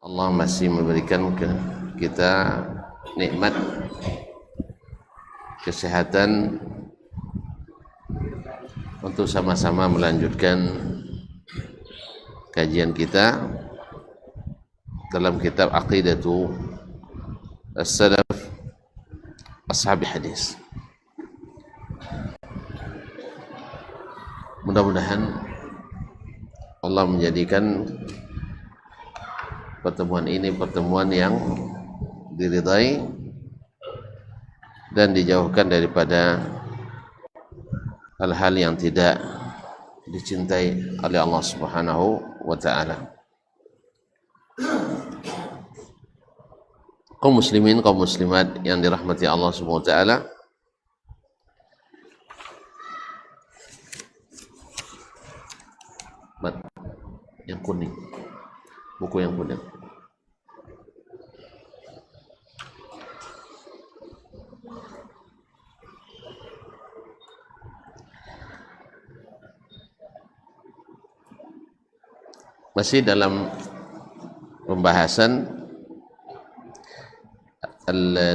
Allah masih memberikan kita nikmat kesehatan untuk sama-sama melanjutkan kajian kita dalam kitab Aqidatu As-Salaf Ashabi Hadis. Mudah-mudahan Allah menjadikan pertemuan ini pertemuan yang diridai dan dijauhkan daripada hal-hal yang tidak dicintai oleh Allah Subhanahu wa taala. Kaum muslimin, kaum muslimat yang dirahmati Allah Subhanahu wa taala, yang kuning, buku yang kuning. Masih dalam pembahasan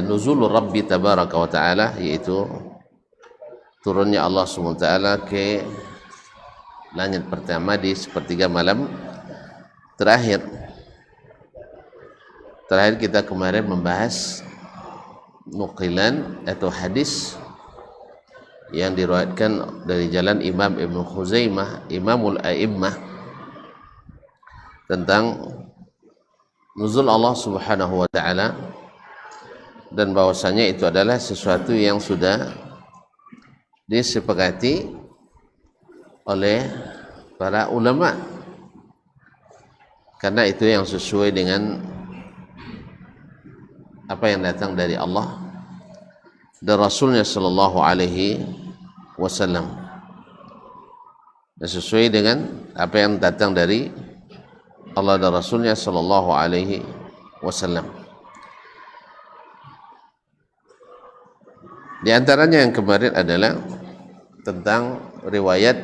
Nuzulur Rabbi Tabaraka wa Ta'ala, yaitu turunnya Allah SWT ke langit pertama di sepertiga malam terakhir. Terakhir kita kemarin membahas nukilan atau hadis yang diriwayatkan dari jalan Imam Ibnu Khuzaimah, Imamul A'immah, tentang nuzul Allah Subhanahu wa taala, dan bahwasanya itu adalah sesuatu yang sudah disepakati oleh para ulama, karena itu yang sesuai dengan apa yang datang dari Allah dan Rasulnya Sallallahu Alaihi Wasallam, dan sesuai dengan apa yang datang dari Allah dan Rasulnya Sallallahu Alaihi Wasallam. Di antaranya yang kemarin adalah tentang riwayat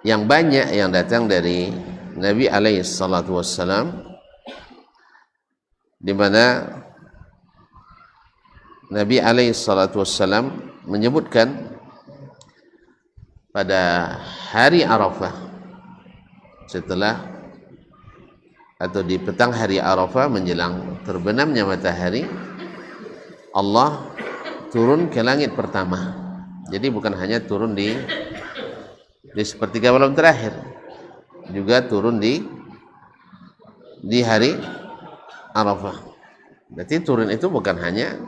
yang banyak yang datang dari Nabi alaihi salatu wassalam, di mana Nabi alaihi salatu wassalam menyebutkan pada hari Arafah, setelah atau di petang hari Arafah menjelang terbenamnya matahari, Allah turun ke langit pertama. Jadi bukan hanya turun di sepertiga malam terakhir, juga turun di hari Arafah. Berarti turun itu bukan hanya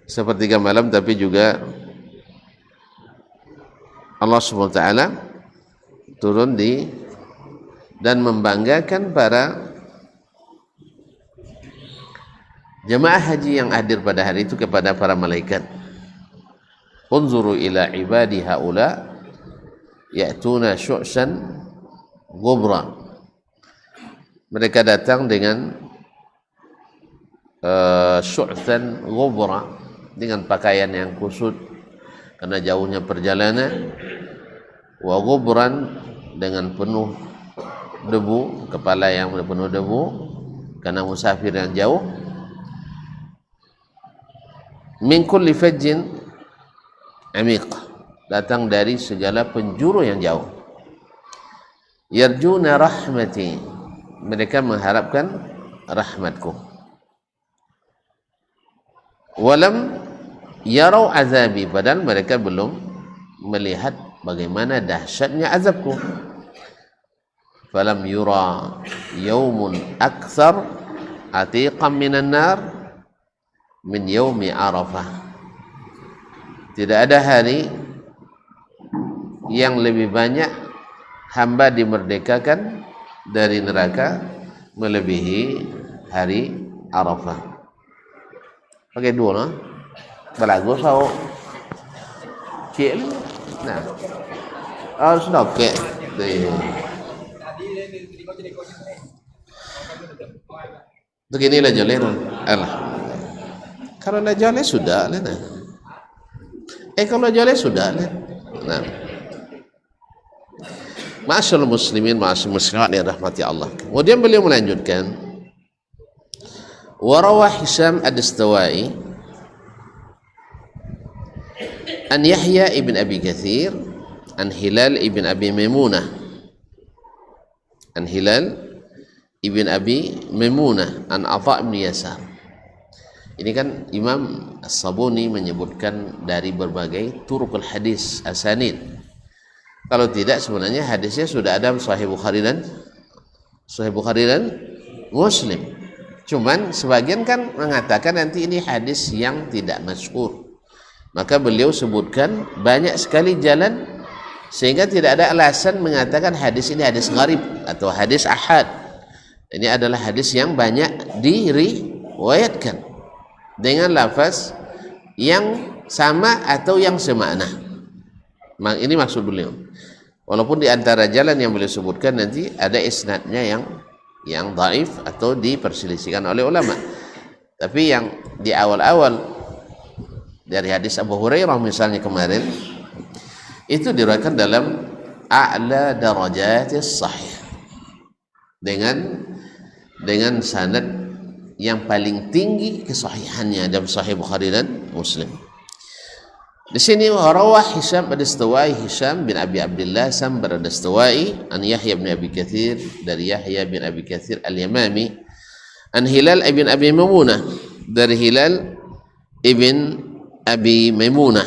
sepertiga malam, tapi juga Allah Subhanahu wa taala turun dan membanggakan para jemaah haji yang hadir pada hari itu kepada para malaikat. Unzuru ila ibadi haula ya'tuna syu'san ghubra. Mereka datang dengan syu'san ghubra, dengan pakaian yang kusut karena jauhnya perjalanan, wa ghubran, dengan penuh debu, kepala yang penuh debu karena musafir yang jauh. Min kulli fajjin amiq, datang dari segala penjuru yang jauh. Yarjuna rahmati, mereka mengharapkan rahmatku. Walam yarau azabi, padahal mereka belum melihat bagaimana dahsyatnya azabku. Falam yura yaumun akthar atiqan minan nar min yaumi Arafah. Tidak ada hari yang lebih banyak hamba dimerdekakan dari neraka melebihi hari Arafah. Pakai dua, no? Balago sao cik lu. Nah, sudah oke. Beginilah joleh. Alah. Kalau dah joleh sudah lah. Kalau joleh sudah lah. Nah. Ma'asyiral muslimin, ma'asyiral muslimat yang rahmati Allah. Kemudian beliau melanjutkan, wa Hisham ad-Dastawai an Yahya ibn Abi Katsir an Hilal ibn Abi Maimunah an Hilal ibn Abi Maimunah an Atha ibn Yasar. Ini kan Imam As-Sabuni menyebutkan dari berbagai turukul hadis asanid. Kalau tidak sebenarnya hadisnya sudah ada Sahih Bukhari dan Muslim. Cuman sebagian kan mengatakan nanti ini hadis yang tidak masyhur. Maka beliau sebutkan banyak sekali jalan sehingga tidak ada alasan mengatakan hadis ini hadis gharib atau hadis ahad. Ini adalah hadis yang banyak diriwayatkan dengan lafaz yang sama atau yang semakna. Ini maksud beliau. Walaupun di antara jalan yang beliau sebutkan nanti ada isnadnya yang dhaif atau diperselisihkan oleh ulama. Tapi yang di awal-awal dari hadis Abu Hurairah misalnya kemarin itu diriwayatkan dalam a'la darajatis sahih dengan sanad yang paling tinggi kesahihannya dalam Sahih Bukhari dan Muslim. Di sini rawah Hisham ad-Dastawai, Hisham bin Abi Abdullah Sambar ad-Dastawai an Yahya bin Abi Katsir, dari Yahya bin Abi Katsir al-Yamami, an Hilal ibn Abi Maimunah, dari Hilal ibn Abi Maimunah,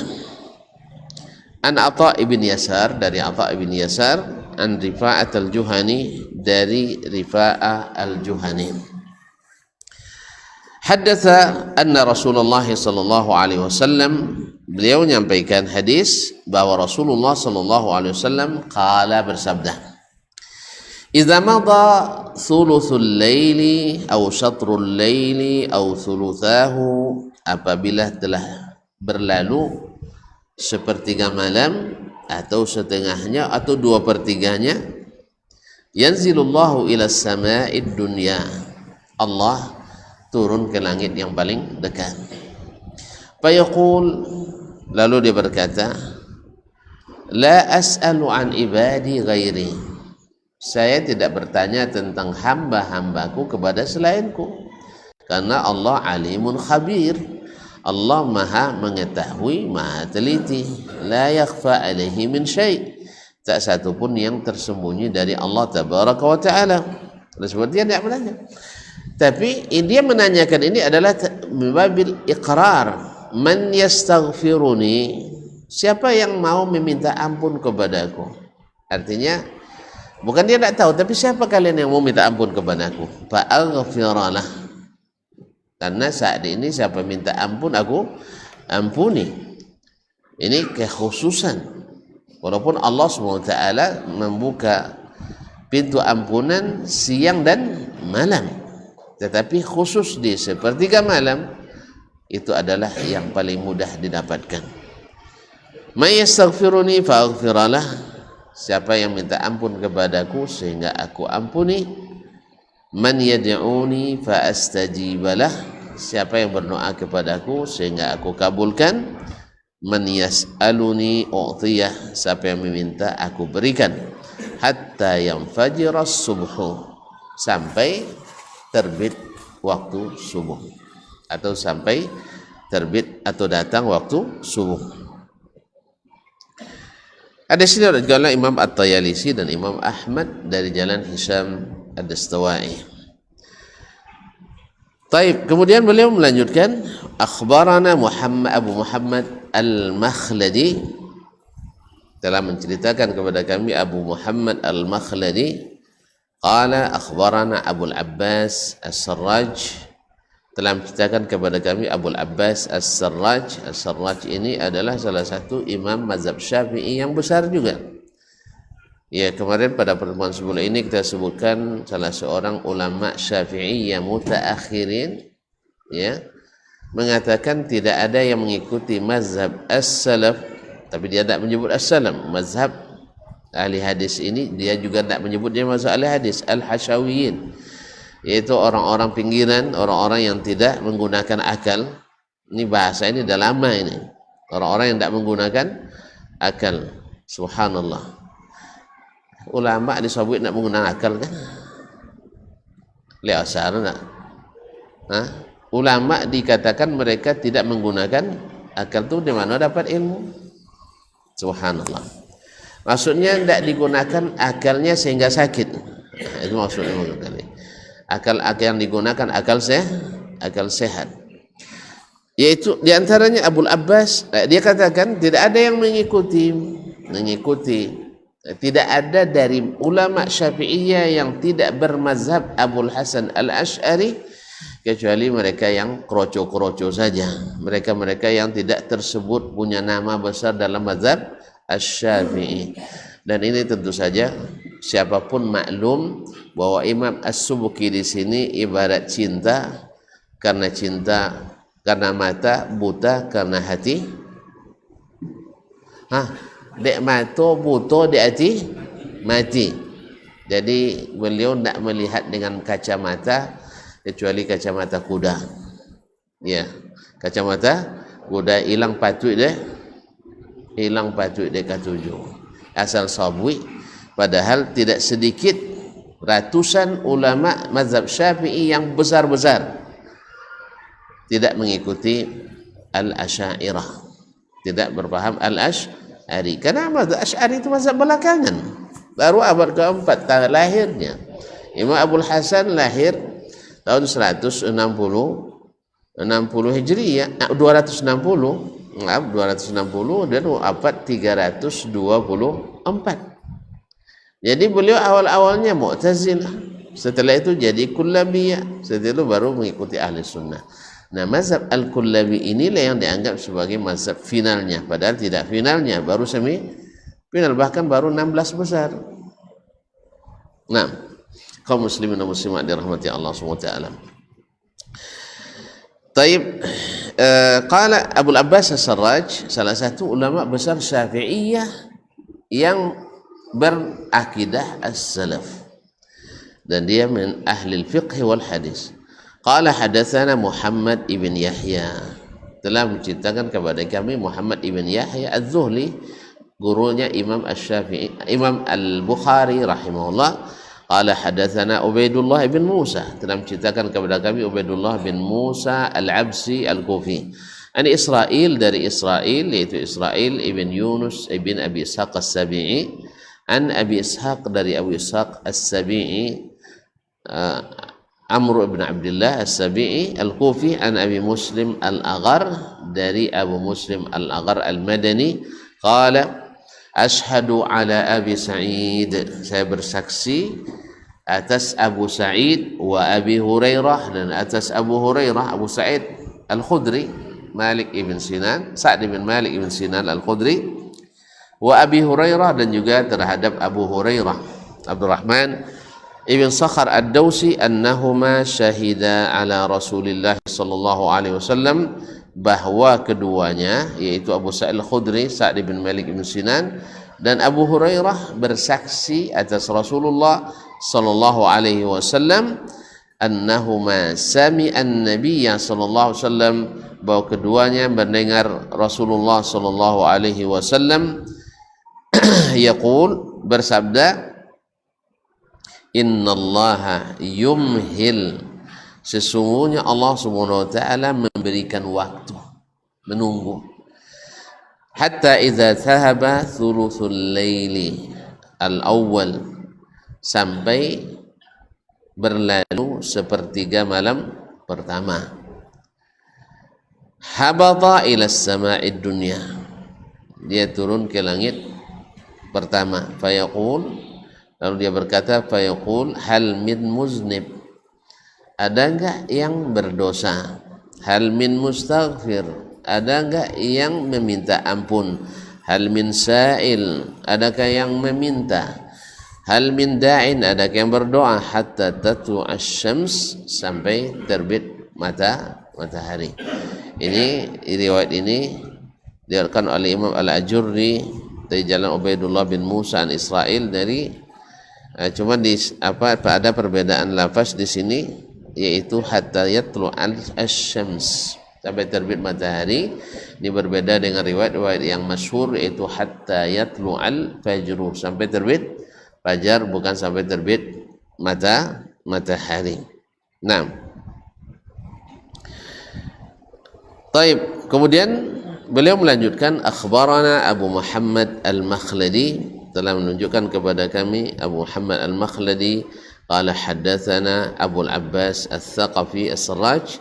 an Atha ibn Yasar, dari Atha ibn Yasar, an Rifa'at al-Juhani, dari Rifa'ah al-Juhani. Haddatsa anna Rasulullah sallallahu alaihi wasallam, beliau menyampaikan hadis bahwa Rasulullah sallallahu alaihi wasallam qala, bersabda, idza madha thuluthul laili aw syatrul laili aw thuluthahu, apabila telah berlalu sepertiga malam atau setengahnya atau 2/3-nya, yanzilullahu ila sama'id dunya, Allah turun ke langit yang paling dekat. Fayaqul, lalu dia berkata, la as'alu an ibadi ghairi, saya tidak bertanya tentang hamba-hambaku kepada selainku, karena Allah alimun khabir, Allah maha mengetahui, maha teliti, la yakhfa alaihi min syai', tak satu pun yang tersembunyi dari Allah tabaraka wa ta'ala. Sebab dia tidak bertanya. Tapi dia menanyakan ini adalah babil iqrar, man yastaghfiruni, siapa yang mau meminta ampun kepadaku. Artinya bukan dia tidak tahu, tapi siapa kalian yang mau minta ampun kepadaku, fa aghfiralah, karena saat ini siapa minta ampun aku ampuni. Ini kekhususan, walaupun Allah SWT membuka pintu ampunan siang dan malam, tetapi khusus di sepertiga malam itu adalah yang paling mudah didapatkan. May yastaghfiruni fa aghfiralah, siapa yang minta ampun kepadaku sehingga aku ampuni. Man yad'uni fa astajibalah, siapa yang berdoa kepadaku sehingga aku kabulkan. Man yas'aluni u'tiyah, siapa yang meminta aku berikan. Hatta yanfajiras subhu, sampai terbit waktu subuh, atau sampai terbit atau datang waktu subuh. Ada sini juga Imam At-Tayalisi dan Imam Ahmad dari jalan Hisham ad-Dastawai. Taib, kemudian beliau melanjutkan, akhbarana Abu Muhammad al-Makhladi, telah menceritakan kepada kami Abu Muhammad al-Makhladi, qala akhbarana Abu Abbas As-Sarraj, telah menceritakan kepada kami Abu Abbas As-Sarraj. As-Sarraj ini adalah salah satu imam mazhab Syafi'i yang besar juga. Ya, kemarin pada pertemuan sebelum ini kita sebutkan salah seorang ulama Syafi'i yang mutaakhirin, ya, mengatakan tidak ada yang mengikuti mazhab as-salaf, tapi dia tidak menyebut as-salam, mazhab ahli hadis ini dia juga tidak menyebutnya mazhab ahli hadis, al-hasyawiyin, yaitu orang-orang pinggiran, orang-orang yang tidak menggunakan akal. Ini bahasa ini dah lama ini, orang-orang yang tidak menggunakan akal. Subhanallah. ulama disebut nak menggunakan akal kan? Lihat asal nak. Ulama dikatakan mereka tidak menggunakan akal tu, di mana dapat ilmu? Subhanallah. Maksudnya tidak digunakan akalnya sehingga sakit. Itu maksudnya kali. Akal yang digunakan akal sehat. Yaitu diantaranya Abul Abbas, dia katakan tidak ada yang mengikuti. Tidak ada dari ulama Syafi'iyah yang tidak bermazhab Abul Hasan Al-Asy'ari, kecuali mereka yang kroco-kroco saja. Mereka yang tidak tersebut punya nama besar dalam mazhab Asy-Syafi'i. Dan ini tentu saja siapapun maklum bahwa Imam As-Subki di sini ibarat cinta karena mata, buta karena hati. Dek mata buta, dek hati mati. Jadi beliau tidak melihat dengan kacamata kecuali kacamata kuda. Ya, kacamata kuda hilang patut deh ketujuh. Asal sabwi, padahal tidak sedikit ratusan ulama mazhab Syafi'i yang besar-besar tidak mengikuti Al-Asy'ariyah, tidak berpaham Al-Asy'ari. Karena mazhab Asy'ari itu mazhab belakangan, baru abad keempat lahirnya. Imam Abul Hasan lahir tahun 160 Hijriah, 260 dan wafat 324. Jadi beliau awal-awalnya Mu'tazilah, setelah itu jadi Kullabiyah, setelah itu baru mengikuti Ahli Sunnah. Nah, mazhab Al-Kullabi inilah yang dianggap sebagai mazhab finalnya, padahal tidak finalnya, baru semi final, bahkan baru 16 besar. Nah, kaum muslimin dan muslimat dirahmati Allah SWT. Taib, qala Abul Abbas As-Sarraj, salah satu ulama besar Syafi'iyah yang berakidah as-salaf, dan dia min ahli al-fiqh wal hadis. Qala hadatsana Muhammad ibn Yahya, telah menceritakan kepada kami Muhammad ibn Yahya Az-Zuhli, gurunya Imam Asy-Syafi'i, Imam Al-Bukhari rahimahullah. Qala hadatsana Ubaidullah bin Musa, telah menceritakan kepada kami Ubaidullah bin Musa Al-Absi Al-Kufi. An Israil, dari Israil, yaitu Israil ibn Yunus ibn Abi Ishaq As-Sabi'i. An Abi Ishaq, dari Abu Ishaq As-Sabi'i, Amr ibn Abdullah As-Sabi'i Al-Kufi. An Abi Muslim Al-Aghar, dari Abu Muslim Al-Aghar Al-Madani. Qala ashhadu ala Abi Sa'id, saya bersaksi atas Abu Sa'id wa Abi Hurairah, dan atas Abu Hurairah, Abu Sa'id Al-Khudri, Malik ibn Sinan, Sa'd bin Malik ibn Sinan Al-Khudri, wa Abi Hurairah, dan juga terhadap Abu Hurairah Abdurrahman ibn Sakhar Ad-Dawsi, annahuma syahida ala Rasulillah sallallahu alaihi wasallam, bahwa keduanya, yaitu Abu Sa'id Al-Khudri, Sa'd bin Malik bin Sinan, dan Abu Hurairah bersaksi atas Rasulullah sallallahu alaihi wasallam, annahuma sami'an nabiyya sallallahu alaihi wasallam, bahwa keduanya mendengar Rasulullah sallallahu alaihi wasallam yaqul, bersabda, innallaha yumhil, sesungguhnya Allah Subhanahu wa taala memberikan waktu, menunggu, hatta idza thahaba thuluthul laili al-awwal, sampai berlalu sepertiga malam pertama, habata ila as-sama'id dunya, dia turun ke langit pertama, fayaqul, lalu dia berkata, fayaqul hal min muznib, ada enggak yang berdosa, hal min mustaghfir, ada enggak yang meminta ampun, hal min sa'il, adakah yang meminta, hal min da'in, adakah yang berdoa, hatta tatlu asy-syams, sampai terbit matahari. Ini riwayat ini diriwayatkan oleh Imam Al-Ajurri dari jalan Ubaidullah bin Musa an Israil, dari cuma di ada perbedaan lafaz di sini, yaitu hatta yatlu al-syams, sampai terbit matahari. Ini berbeda dengan riwayat yang masyhur, yaitu hatta yatlu al-fajru, sampai terbit fajar, bukan sampai terbit matahari. Nah, taib. Kemudian beliau melanjutkan, akhbarana Abu Muhammad Al-Makhladi, telah menunjukkan kepada kami Abu Muhammad Al-Makhladi, qala haddatsana Abu Al-Abbas Al-Thaqafi As-Sarraj,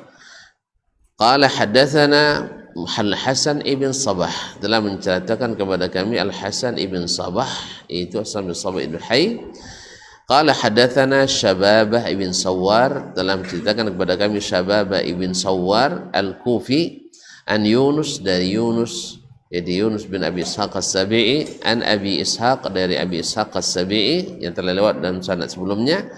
qala haddatsana Al-Hasan ibn Sabah, telah menceritakan kepada kami Al-Hasan ibn Sabah, itu Hasan bin Sabah ibn Hayy. Qala haddatsana Syababah ibn Sawar, telah menceritakan kepada kami Syababah ibn Sawar Al-Kufi, an Yunus, dari Yunus, jadi Yunus bin Abi Ishaq As-Sabi'i, an Abi Ishaq, dari Abi Ishaq As-Sabi'i yang telah lewat dalam sanad sebelumnya,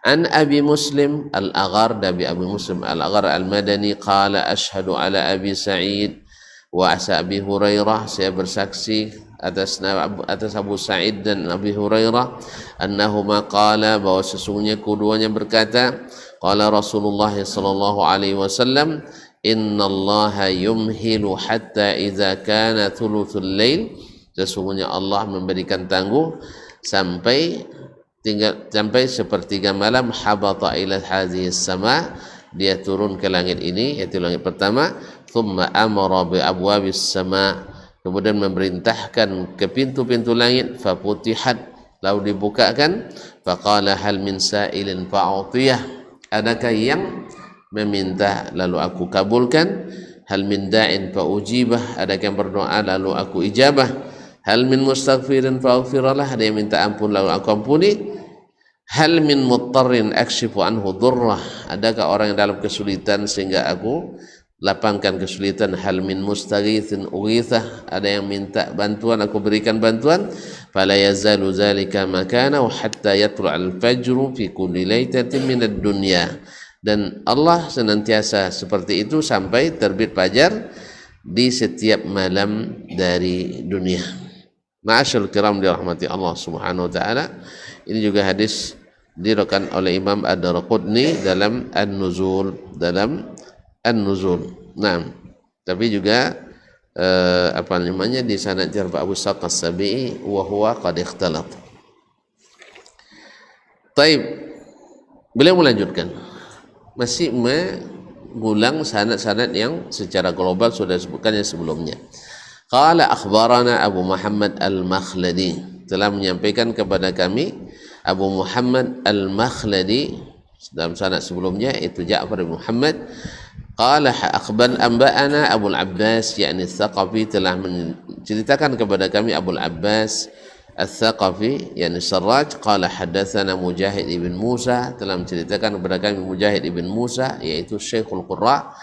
an Abi Muslim Al-Aghar, dari Abi Muslim Al-Aghar Al-Madani, qala ashhadu ala Abi Sa'id wa asa Abi Hurairah, saya bersaksi atas Abu Sa'id dan Abi Hurairah, annahuma qala, bahwa sesungguhnya keduanya berkata, qala Rasulullah sallallahu alaihi wasallam, innallaha yumhilu hatta idza kana thuluthul lail, sesungguhnya Allah memberikan tangguh sampai sepertiga malam, habata ila hadhihi sama, dia turun ke langit ini, yaitu langit pertama, thumma amara bi abwabis sama, kemudian memerintahkan ke pintu-pintu langit, faputihat, lalu dibukakan, faqala hal min sa'ilin fa'utiyah, adakah yang meminta lalu aku kabulkan, hal min da'in fa'ujibah, adakah yang berdoa lalu aku ijabah, hal min mustaghfirin fa'ghfiralah, ada yang minta ampun lalu aku ampuni, hal min muttarrin akshifu anhu dhurrah, adakah orang yang dalam kesulitan sehingga aku lapangkan kesulitan, hal min mustaghithin ughithah, ada yang minta bantuan aku berikan bantuan, fala yazalu zalika makana hatta yatlu'al fajru fi kulli laitatin minad dunya, dan Allah senantiasa seperti itu sampai terbit fajar di setiap malam dari dunia. Ma'asyarul kiram dirahmati Allah Subhanahu wa taala. Ini juga hadis diriwayatkan oleh Imam Ad-Darqutni dalam An-Nuzul, Nah, tapi juga di sanad Jarba Abu Ishaq As-Sabi'i wa huwa qad ikhtalat. Taib. Beliau melanjutkan, masih mengulang sanad-sanad yang secara global sudah disebutkan yang sebelumnya. Qala akhbarana Abu Muhammad Al-Makhladi, telah menyampaikan kepada kami Abu Muhammad Al-Makhladi dalam sanad sebelumnya, itu Ja'far bin Muhammad. Qala akhbar anba'ana Abu Al-Abbas, yakni Tsaqafi, telah menceritakan kepada kami Abu Al-Abbas Al-Thaqafi, yakni Sarraj. Qala haddatsana Mujahid ibn Musa, telah menceritakan kepada kami Mujahid ibn Musa, yaitu Syekhul Qurra,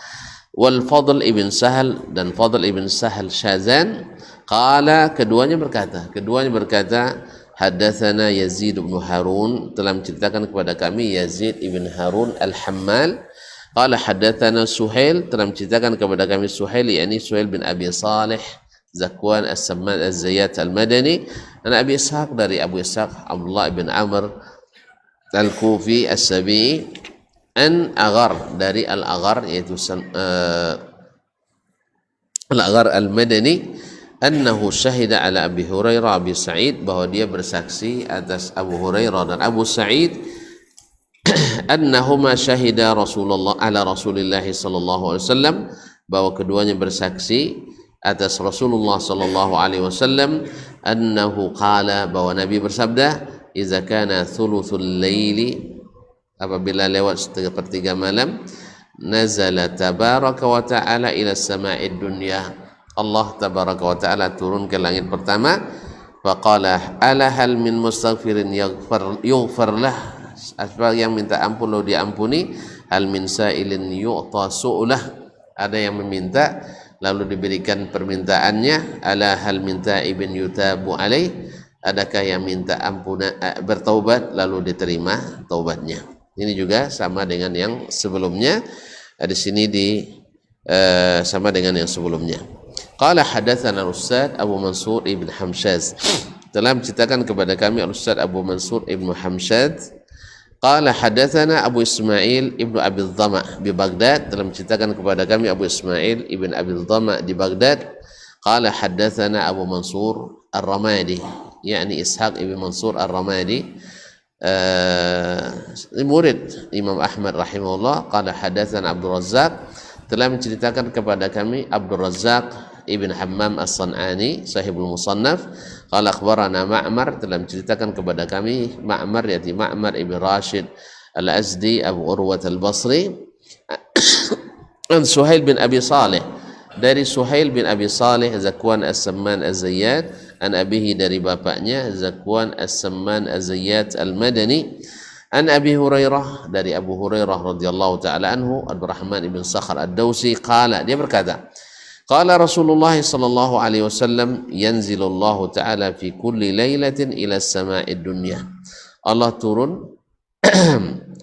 wal Fadl ibn Sahal, dan Fadl ibn Sahal Syazan. Qala, keduanya berkata haddatsana Yazid ibn Harun, telah menceritakan kepada kami Yazid ibn Harun Al-Hammal. Qala haddatsana Suhail, telah menceritakan kepada kami Suhail, yakni Suhail bin Abi Salih Zakwan As-Samman Az-Zayyat Al-Madani, dan Abi Ishaq, dari Abu Ishaq Abdullah bin Amr Al-Kufi As-Sabi'i, an Aghar, dari Al-Aghar, yaitu Al-Aghar Al-Madani, annahu syahida ala Abi Hurairah Abi Sa'id, bahwa dia bersaksi atas Abu Hurairah dan Abu Sa'id, annahuma syahida Rasulullah ala Rasulillah sallallahu alaihi wasallam, bahwa keduanya bersaksi atas Rasulullah sallallahu alaihi wasallam, annahu qala, bahwa Nabi bersabda, idza kana thuluthul laili, apabila lewat sepertiga malam, nazala tabaraka wa ta'ala ila sama'id dunya, Allah tabaraka wa ta'ala turun ke langit pertama, faqala ala hal min mustaghfirin yughfar lah, asbab yang minta ampun lalu diampuni, hal min sa'ilin yu'ta su'lah, ada yang meminta lalu diberikan permintaannya, ala hal minta ibn yutabu alaih, adakah yang minta ampunan bertaubat lalu diterima taubatnya. Ini juga sama dengan yang sebelumnya, di sini sama dengan yang sebelumnya. Qala hadatsana Ustaz Abu Mansur ibn Hamshaz, telah menceritakan kepada kami Ustaz Abu Mansur ibn Hamshaz. Qala hadatsana Abu Ismail ibnu Abi Dhama di Baghdad, telah menceritakan kepada kami Abu Ismail ibn Abi Dhama di Baghdad. Qala hadatsana Abu Mansur Ar-Ramadi, yakni Ishaq ibn Mansur Ar-Ramadi, murid Imam Ahmad rahimahullah. Qala hadatsana Abdul Razzaq, telah menceritakan kepada kami Abdul Razzaq ibn Hammam As-San'ani sahibul Musannaf. Qala akhbarana Ma'mar, telah menceritakan kepada kami Ma'mar, yaitu Ma'mar ibn Rashid Al-Azdi Abu Urwah Al-Basri, an Suhail bin Abi Saleh, dari Suhail bin Abi Saleh Zakwan As-Samman Az-Zayyad, an abihi, dari bapaknya Zakwan As-Samman Az-Zayyad Al-Madani, an Abi Hurairah, dari Abu Hurairah radhiyallahu taala anhu, Abdurrahman ibn Sakhar Ad-Dawsi, qala, dia berkata, qala Rasulullah sallallahu alaihi wasallam, yanzilullahu taala fi kulli lailatin ila as-sama'id dunya. Allah turun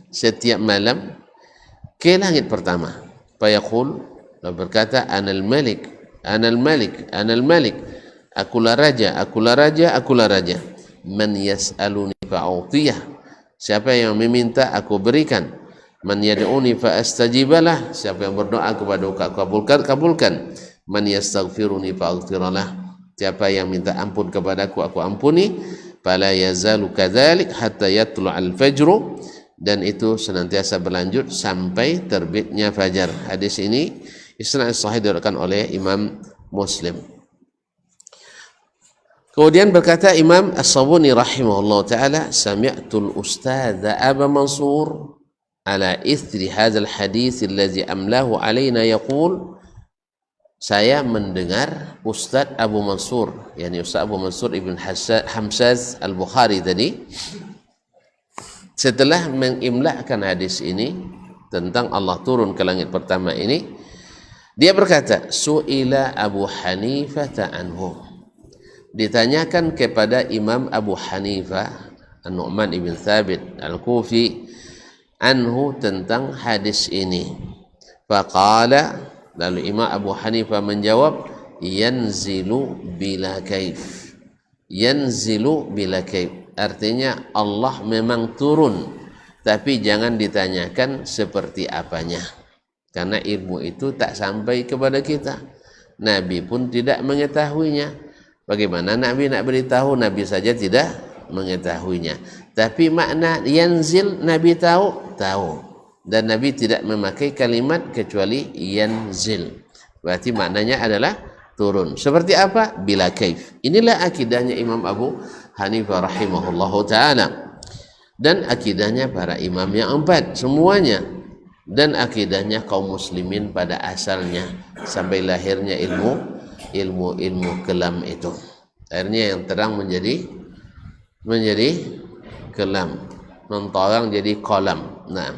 setiap malam ke langit pertama. Fayaqul, berkata, anal malik, anal malik, anal malik, akulah raja, akulah raja, akulah raja. Man yas'aluni fa'utiyah, siapa yang meminta aku berikan. Man yad'uni fa'astajibalah, siapa yang berdoa kepada aku kabulkan. Man yastaghfiruni fa'aghfiralah, siapa yang minta ampun kepadaku aku ampuni. Fala yazalu kadzalik hatta yatlu'al fajru, dan itu senantiasa berlanjut sampai terbitnya fajar. Hadis ini isnad sahih diriwayatkan oleh Imam Muslim. Kemudian berkata Imam As-Sabuni rahimahullah taala, sami'tul ustadz Aba Mansur ala ithri hadzal hadits allazi amlahu alaina yaqul, saya mendengar Ustadz Abu Mansur, yakni Ustadz Abu Mansur Ibn Hamzaz Al-Bukhari tadi, setelah mengimla'kan hadis ini tentang Allah turun ke langit pertama ini, dia berkata, su'ila Abu Hanifah anhu, ditanyakan kepada Imam Abu Hanifah An-Nu'man ibn Thabit Al-Kufi anhu tentang hadis ini. Faqala, lalu Imam Abu Hanifah menjawab, yanzilu bila kaif, yanzilu bila kaif, artinya Allah memang turun, tapi jangan ditanyakan seperti apanya, karena ilmu itu tak sampai kepada kita. Nabi pun tidak mengetahuinya. Bagaimana Nabi nak beritahu? Nabi saja tidak mengetahuinya. Tapi makna yanzil Nabi tahu, dan Nabi tidak memakai kalimat kecuali yanzil, berarti maknanya adalah turun. Seperti apa? Bila kaif. Inilah akidahnya Imam Abu Hanifah rahimahullahu taala, dan akidahnya para imam yang empat semuanya, dan akidahnya kaum muslimin pada asalnya sampai lahirnya ilmu kelam itu. Akhirnya yang terang menjadi kelam, mentorang jadi kolam. Nah,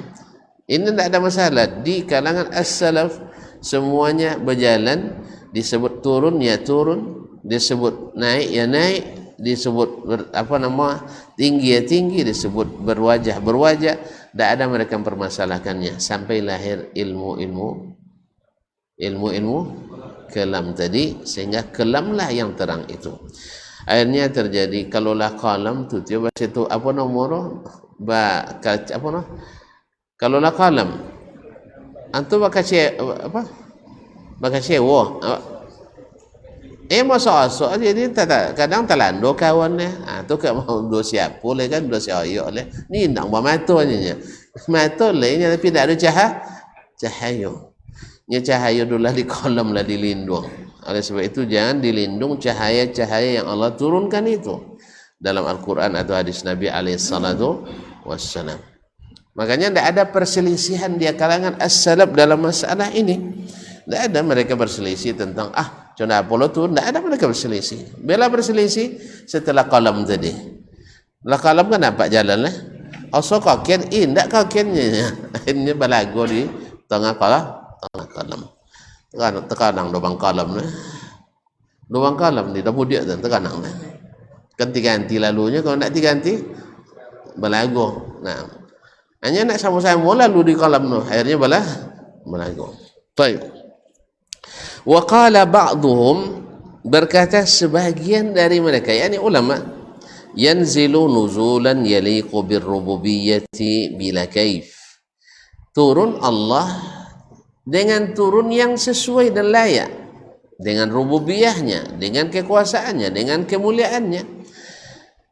ini tidak ada masalah. Di kalangan as-salaf semuanya berjalan, disebut turun ya turun, disebut naik ya naik, disebut tinggi ya tinggi, disebut berwajah berwajah. Tidak ada mereka mempermasalahkannya sampai lahir ilmu kelam tadi, sehingga kelamlah yang terang itu. Akhirnya terjadi kalaulah kalam tu tiba situ apa nomor kalaulah kalam antu bakasyewo masa jadi kadang talando kawan tu ke mau do siap boleh kan, do siap oleh ni ndang matonya matolnya, tapi tidak ada cahaya cahaya dulu di kolam lah dilindung. Oleh sebab itu jangan dilindung cahaya-cahaya yang Allah turunkan itu dalam Al-Quran atau hadis Nabi alaihissalatu wassalam. Makanya tidak ada perselisihan di kalangan as-salaf dalam masalah ini. Tidak ada mereka berselisih tentang contoh Apollo itu, tidak ada mereka berselisih. Bila berselisih setelah kalam tadi. Lah kalam kan nampak jalan lah. Also kakian, tidak kakiannya. Akhirnya balago di tengah kalam. Terkadang lubang kalam ni dah mudik tu terkadang kan diganti lalunya, kalau nak diganti balago. Nah, hanya nak sama-sama lalu di kalam tu, akhirnya balago. Baik. Wa qala ba'dhum, berkata sebagian dari mereka, yakni ulama, yanzilu nuzulan yaliqu birrububiyyati bila kaif, turun Allah dengan turun yang sesuai dan layak dengan rububiyahnya, dengan kekuasaannya, dengan kemuliaannya.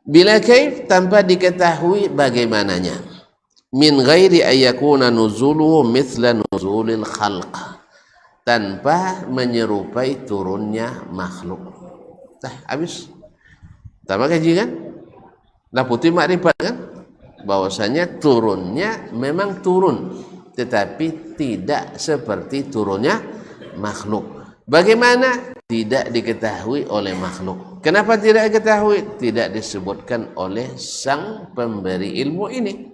Bila kaif tanpa diketahui bagaimananya. Min ghairi ayyakuna nuzuluhu mithla nuzulil khalq, tanpa menyerupai turunnya makhluk. Habis. Tambah kaji kan? Lah putih makrifat kan? Bahwasanya turunnya memang turun, tetapi tidak seperti turunnya makhluk. Bagaimana? Tidak diketahui oleh makhluk. Kenapa tidak diketahui? Tidak disebutkan oleh sang pemberi ilmu ini.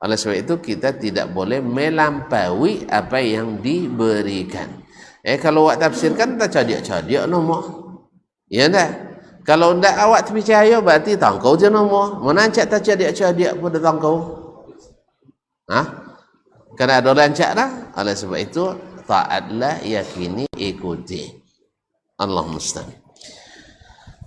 Oleh sebab itu kita tidak boleh melampaui apa yang diberikan. Kalau awak tafsirkan, tak cadik-cadik nombor. Ya tak? Kalau ndak awak percaya, berarti tangkau je nombor. Mana ancak tak cadik-cadik pun dah tangkau. Kerana ada rancak dah. Oleh sebab itu, taatlah, yakini, ikuti. Allah musta'an.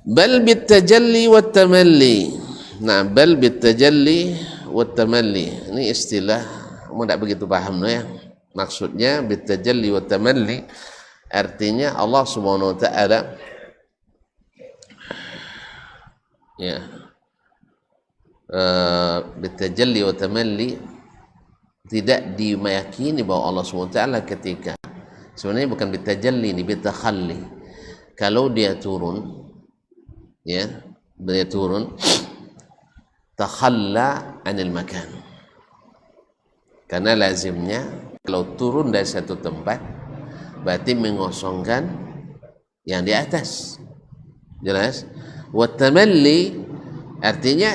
Bal bitajalli wa tamalli. Nah, bal bitajalli wa tamalli. Ini istilah, kamu tak begitu paham no ya. Maksudnya bitajalli wa tamalli artinya Allah Subhanahu wa taala ya. Bitajalli wa tamalli tidak diyakini bahwa Allah Subhanahu wa taala ketika sebenarnya bukan bitajalli, ini bitakhalli. Kalau dia turun, ya, dia turun, takhalla anil makan. Karena lazimnya kalau turun dari satu tempat berarti mengosongkan yang di atas. Jelas? Wa tamalli artinya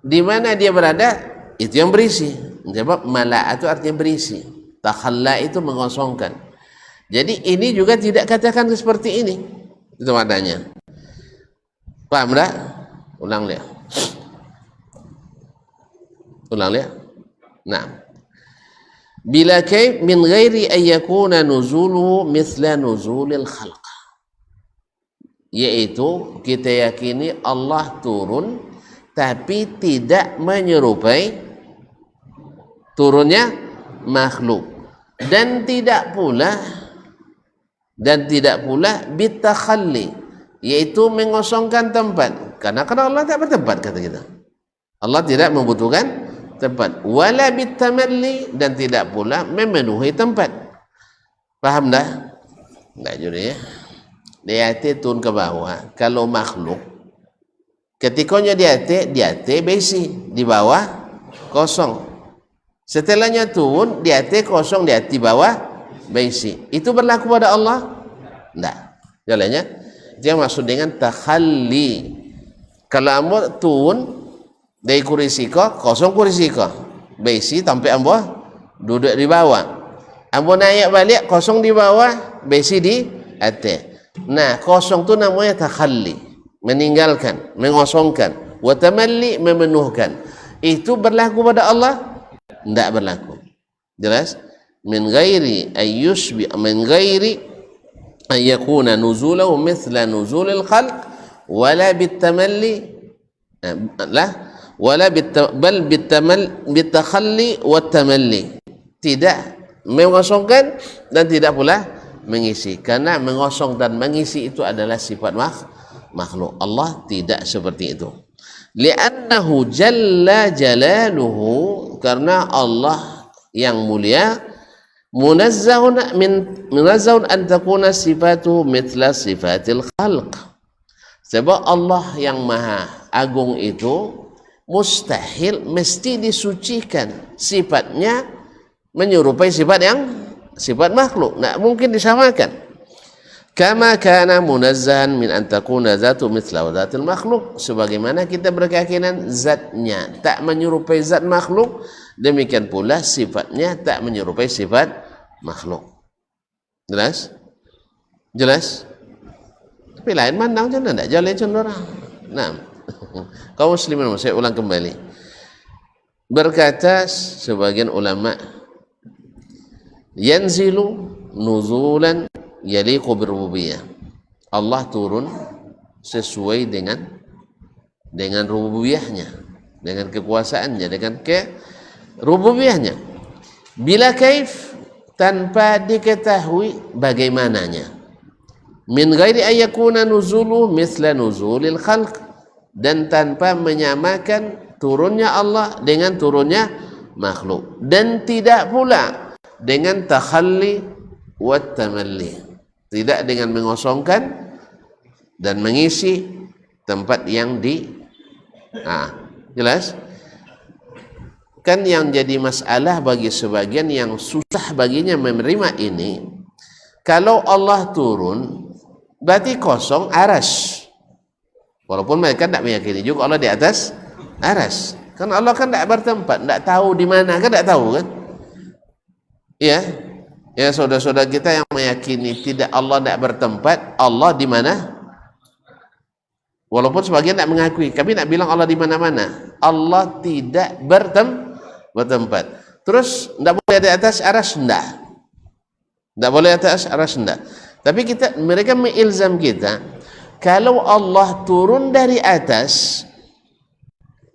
di mana dia berada itu yang berisi. Sebab mala'a itu artinya berisi. Takhalla itu mengosongkan. Jadi ini juga tidak katakan seperti ini. Itu maknanya. Paham tak? Ulang lihat. Ulang lihat. Nah. Bila kaif min ghairi ayyakuna nuzuluhu mithla nuzulil khalq. Yaitu kita yakini Allah turun tapi tidak menyerupai turunnya makhluk. Dan tidak pula bitakhalli, yaitu mengosongkan tempat. Karena Allah tak bertempat, kata kita. Allah tidak membutuhkan tempat. Wala bitamalli, dan tidak pula memenuhi tempat. Faham dah? Tak jadi ya. Dia turun ke bawah. Kalau makhluk, ketikanya di atas besi, di bawah kosong. Setelahnya turun, di atas kosong, di bawah besi. Itu berlaku pada Allah? Tidak. Jalannya dia maksud dengan takhalli. Kalau ambo turun dari kursi kosong kursi besi sampai ambo duduk di bawah. Ambo naik balik kosong di bawah, besi di atas. Nah, kosong tu namanya takhalli, meninggalkan, mengosongkan. Wa tamalli, memenuhkan. Itu berlaku pada Allah? Tidak berlaku. Jelas? Min ghairi ayyushbi min ghairi ayyakuna nuzulahu mithla nuzulil khalq wala bitamalli bal bitakhalli wa tamalli. Tidak mengosongkan dan tidak pula mengisi. Karena mengosong dan mengisi itu adalah sifat makhluk. Allah tidak seperti itu. Li'annahu jalla jalaluhu, karena Allah yang mulia munazzahun an takuna sifatuhu mithla sifatil khalq. Sebab Allah yang maha agung itu mustahil, mesti disucikan sifatnya menyerupai sifat makhluk. Tak mungkin disamakan. Kama kana munazzahan min an takuna zatu mithla zatil makhluk, sebagaimana kita berkeyakinan zatnya tak menyerupai zat makhluk, demikian pula sifatnya tak menyerupai sifat makhluk. Jelas? Jelas? Tapi lain mandang je tak jalan cenderung. Nah, kaum muslimin, saya ulang kembali. Berkata sebagian ulama, yanzilu nuzulan yaliqu birububiyah. Allah turun sesuai dengan rububiyahnya, dengan kekuasaannya, dengan rububiyahnya. Bila kaif, tanpa diketahui bagaimananya. Min ghairi ayyakuna nuzulu mithla nuzulil khalq, dan tanpa menyamakan turunnya Allah dengan turunnya makhluk, dan tidak pula dengan takhalli wa tamalli, tidak dengan mengosongkan dan mengisi tempat yang jelas kan. Yang jadi masalah bagi sebagian yang susah baginya menerima ini, kalau Allah turun berarti kosong aras, walaupun mereka tidak meyakini juga Allah di atas aras, kan Allah kan tidak bertempat, tidak tahu di mana, kan tidak tahu kan. Ya, ya saudara-saudara kita yang meyakini tidak Allah tidak bertempat, Allah di mana? Walaupun sebagian tidak mengakui, kami tidak bilang Allah di mana-mana. Allah tidak bertempat. Terus tidak boleh di atas aras, tidak boleh di atas aras, Tapi mereka mengilzam kita, kalau Allah turun dari atas,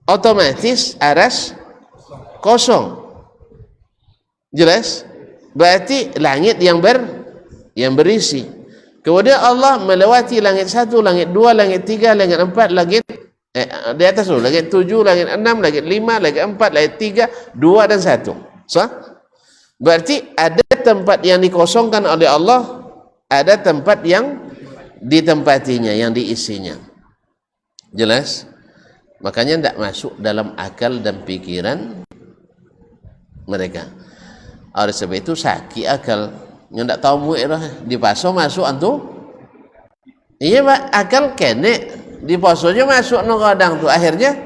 otomatis aras kosong. Jelas? Berarti langit yang berisi. Kemudian Allah melewati langit 1, langit 2, langit 3, langit 4, langit di atas dulu, langit 7, langit 6, langit 5, langit 4, langit 3, 2 dan 1. Berarti ada tempat yang dikosongkan oleh Allah, ada tempat yang ditempatinya, yang diisinya. Jelas? Makanya tidak masuk dalam akal dan pikiran mereka. Oleh sebab itu sakit akal, yang tidak tahu mu'irah di paso masuk antu. Iya pak, akal kene di pasonya masuk no kadang tu, akhirnya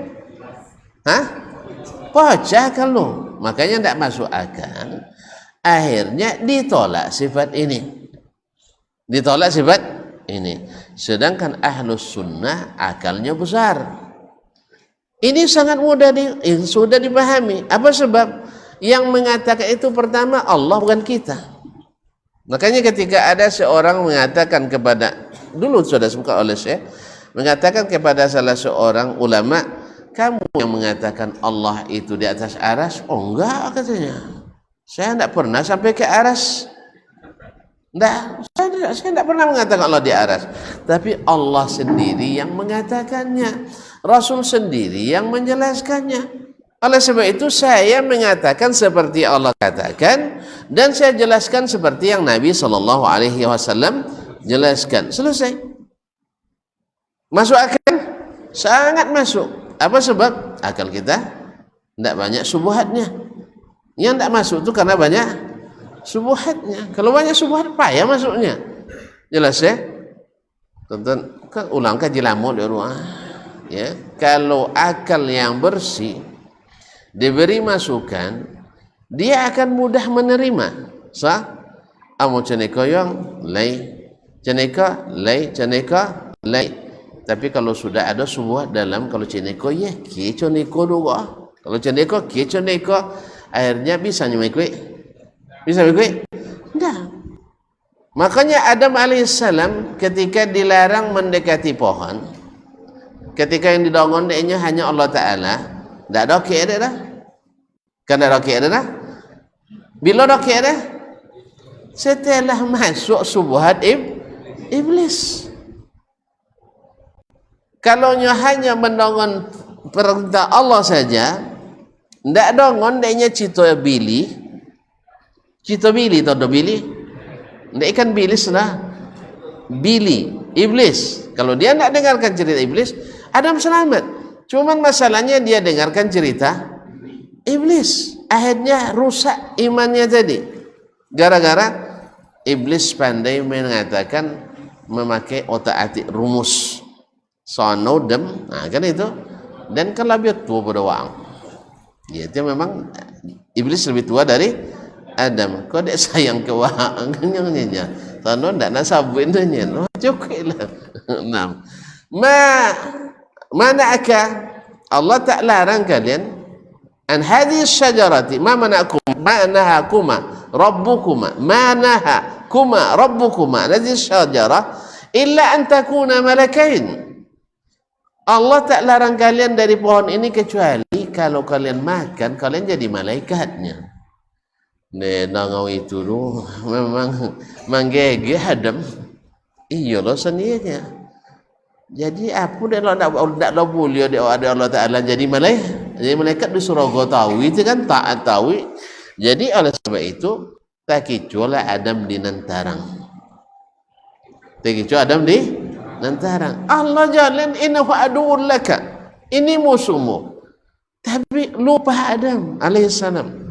pecah akal lo. Makanya tidak masuk akal, akhirnya ditolak sifat ini, sedangkan ahlus sunnah akalnya besar. Ini sangat mudah sudah dipahami. Apa sebab? Yang mengatakan itu pertama Allah, bukan kita. Makanya ketika ada seorang mengatakan kepada, dulu sudah disebutkan oleh Syekh, mengatakan kepada salah seorang ulama, kamu yang mengatakan Allah itu di atas aras. Oh enggak, katanya, saya tidak pernah sampai ke aras. Saya tidak pernah mengatakan Allah di aras. Tapi Allah sendiri yang mengatakannya, Rasul sendiri yang menjelaskannya. Oleh sebab itu saya mengatakan seperti Allah katakan, dan saya jelaskan seperti yang Nabi SAW jelaskan. Selesai. Masuk akal? Sangat masuk. Apa sebab? Akal kita tidak banyak subuhatnya. Yang tidak masuk itu karena banyak subuhatnya. Kalau banyak subuhat, payah masuknya. Jelas ya? Tonton, kan ulang kaji lama di rumah. Ya, kalau akal yang bersih diberi masukan, dia akan mudah menerima. Amo ceneko yang lay, ceneka lay. Tapi kalau sudah ada subuhat dalam, kalau ceneko ya ki ceneko doa, kalau ceneko ki ceneko, akhirnya bisa mengikuti. Tidak. Makanya Adam alaihissalam ketika dilarang mendekati pohon, ketika yang didongon dia hanya Allah Ta'ala, tidak doki ada dah. Kan tidak doki ada dah. Bila doki ada? Setelah masuk subuhat iblis. Kalau hanya mendongon perintah Allah saja, tidak dongon dia cito bili. Cito bili atau do bili? Tidak ikan bilis lah. Bili, iblis. Kalau dia tidak dengarkan cerita iblis, Adam selamat. Cuman masalahnya dia dengarkan cerita iblis, akhirnya rusak imannya tadi. Gara-gara iblis pandai mengatakan, memakai otak-atik rumus. Sonodem, kan itu. Dan kan lebih tua pada wang. Ya, itu memang iblis lebih tua dari Adam. Kau dia sayang ke wang, kenyangnya. Sonod tidak nasabuin dunia. Oh, cukuplah. Mana akah? Allah tak larang kalian an hadhihi syajarati ma nahakuma rabbukuma ma nahakuma rabbukuma hadhihi syajarah illa an takuna malakain. Allah tak larang kalian dari pohon ini kecuali kalau kalian makan kalian jadi malaikatnya. Nangau itu memang menggigih Adam. Iyalah sendirinya. Jadi apa dia nak boleh dia ada Allah Taala jadi malaikat disuruh tahu itu kan taat tahu. Jadi oleh sebab itu tak kecuali Adam di nantarang. Tak kecuali Adam di nantarang. Allah jalan innahu aduun laka. Ini musuhmu. Tapi lupa Adam alaihissalam.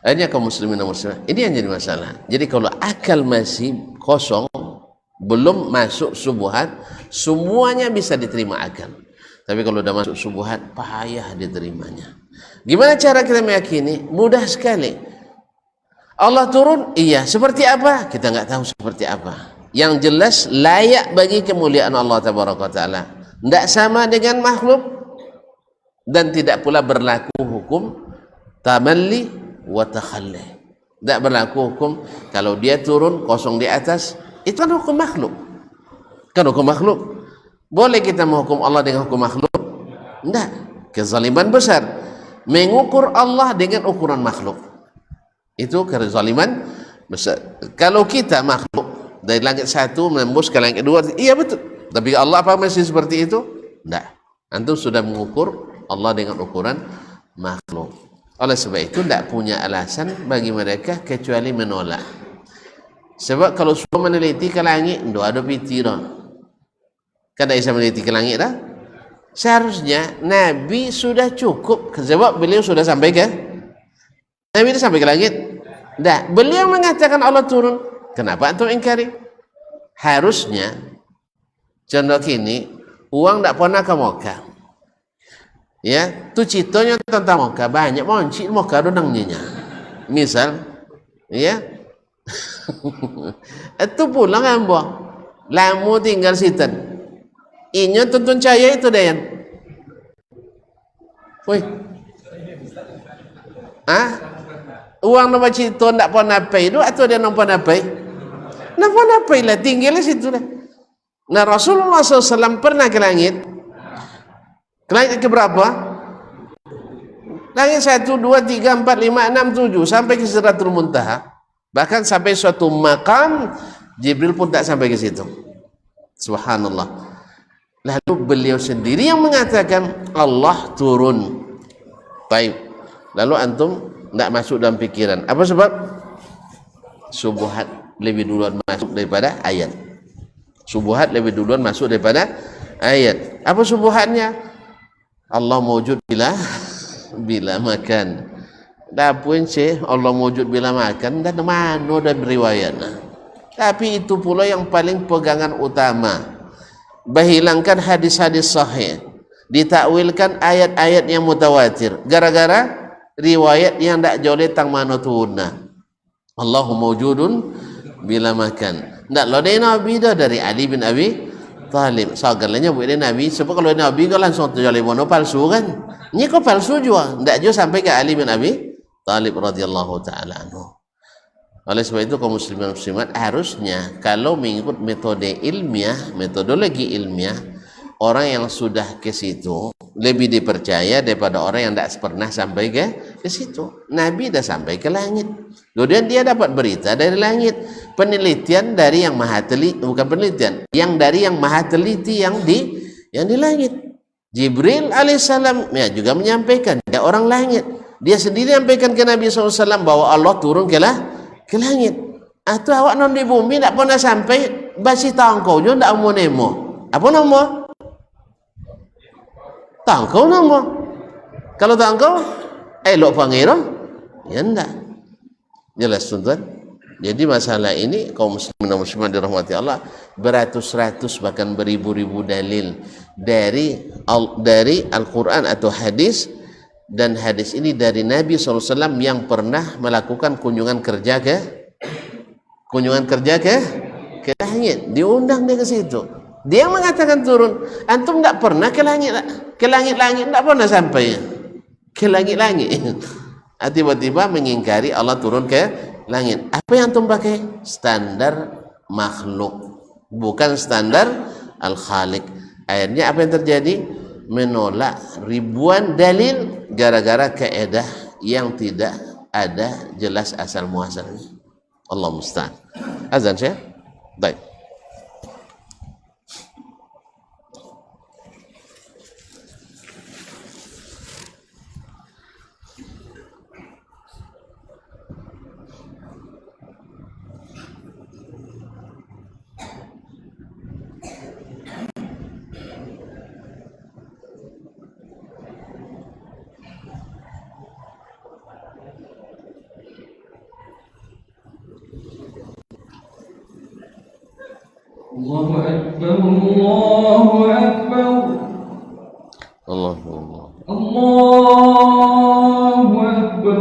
Akhirnya kaum muslimin dan muslimat, ini yang jadi masalah. Jadi kalau akal masih kosong, belum masuk subuhat, semuanya bisa diterima akal. Tapi kalau sudah masuk subuhat, payah diterimanya. Gimana cara kita meyakini? Mudah sekali. Allah turun, iya. Seperti apa? Kita nggak tahu seperti apa. Yang jelas layak bagi kemuliaan Allah Taala. Tidak sama dengan makhluk dan tidak pula berlaku hukum tamalli wa takhalli. Tidak berlaku hukum kalau dia turun kosong di atas, itu kan hukum makhluk. Kan hukum makhluk. Boleh kita menghukum Allah dengan hukum makhluk? Tidak. Kezaliman besar. Mengukur Allah dengan ukuran makhluk. Itu kezaliman besar. Kalau kita makhluk dari langit satu menembus ke langit dua, iya betul. Tapi Allah apa masih seperti itu? Tidak. Antum sudah mengukur Allah dengan ukuran makhluk. Oleh sebab itu tidak punya alasan bagi mereka kecuali menolak. Sebab kalau semua meneliti ke langit, tidak ada pitiran. Kan tak bisa meneliti ke langit dah. Seharusnya Nabi sudah cukup. Sebab beliau sudah sampai ke Nabi sudah sampai ke langit. Tidak. Beliau mengatakan Allah turun. Kenapa antum ingkari? Harusnya contoh kini uang tidak pernah ke Mekah. Ya, tu citonya tentang Mekah banyak moncik Mekah donangnya. Misal, ya. Itu pulang ambo. Lamu tinggal sitan. Inyo tuntun cahaya itu dayan. Woi. Uang nama cito ndak pernah pay itu atau dia nampak pay? Ndak pernah pay lah, tinggalnya situ lah. Nah, Rasulullah SAW pernah ke langit. Ke langit ke berapa? Langit 1, 2, 3, 4, 5, 6, 7 sampai ke Sidratul Muntaha. Bahkan sampai suatu makam Jibril pun tak sampai ke situ. Subhanallah. Lalu beliau sendiri yang mengatakan Allah turun. Baik. Lalu antum tak masuk dalam pikiran. Apa sebab? Subuhat lebih duluan masuk daripada ayat. Subuhat lebih duluan masuk daripada ayat. Apa subuhatnya? Allah mewujud bila makan. Dapun sih Allah mewujud bila makan dan mana dan riwayat. Tapi itu pula yang paling pegangan utama. Bahilangkan hadis-hadis sahih, ditakwilkan ayat-ayat yang mutawatir gara-gara riwayat yang tak joleh tang mana tuhuna. Allahu mawjudun bila makan. Tak lo Nabi dah dari Ali bin Abi Talib. Sagalanya buat Nabi sebab kalau Nabi kau langsung terjoleh mono palsu kan. Ini kau palsu juga. Tak juga sampai ke Ali bin Abi Talib radhiyallahu taala anhu. Oleh sebab itu kaum muslimin muslimat harusnya kalau mengikut metode ilmiah, metodologi ilmiah, orang yang sudah ke situ lebih dipercaya daripada orang yang tidak pernah sampai ke situ. Nabi dah sampai ke langit. Kemudian dia dapat berita dari langit. Penelitian dari yang maha teliti, bukan penelitian, yang dari yang maha teliti yang di langit. Jibril alaihissalam ya juga menyampaikan dia orang langit. Dia sendiri menyampaikan ke Nabi SAW bahwa Allah turun ke langit. Atau awak non di bumi tak pernah sampai basi tangkau je tak mau nemo. Apa nama? Tangkau nama. Kalau tangkau elok pangeran? Ya enggak. Jelas tuan-tuan. Jadi masalah ini kaum muslimin dan muslimat dirahmati Allah, beratus-ratus bahkan beribu-ribu dalil dari Al-Quran atau hadis, dan hadis ini dari Nabi SAW yang pernah melakukan kunjungan kerja ke langit, diundang dia ke situ. Dia mengatakan turun. Antum tak pernah ke langit, tak pernah sampai ke langit. Tiba-tiba mengingkari Allah turun ke langit. Apa yang antum pakai? Standar makhluk, bukan standar Al-Khaliq. Akhirnya apa yang terjadi? Menolak ribuan dalil gara-gara kaedah yang tidak ada jelas asal muasalnya. Allah musta'an. Azan saya? Baik. الله أكبر الله أكبر الله الله الله أكبر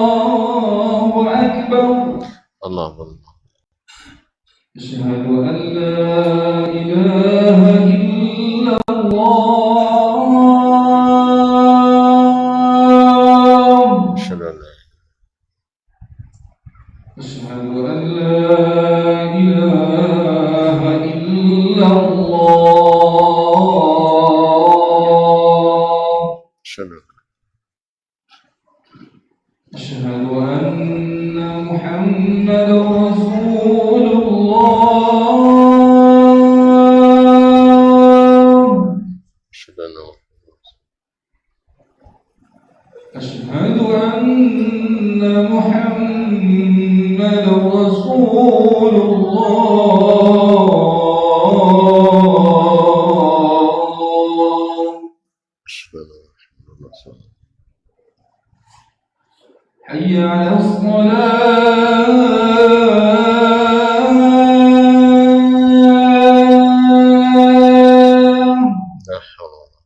الله أكبر الله الله أشهد أن لا إله إلا الله أشهد أن لا أشهد أن لا إله إلا الله أشهد أشهد أن محمدا رسول الله أشهد أن أشهد أن محمدا رسول الله أشهد أن محمدا رسول الله حي على الصلاة لا حول ولا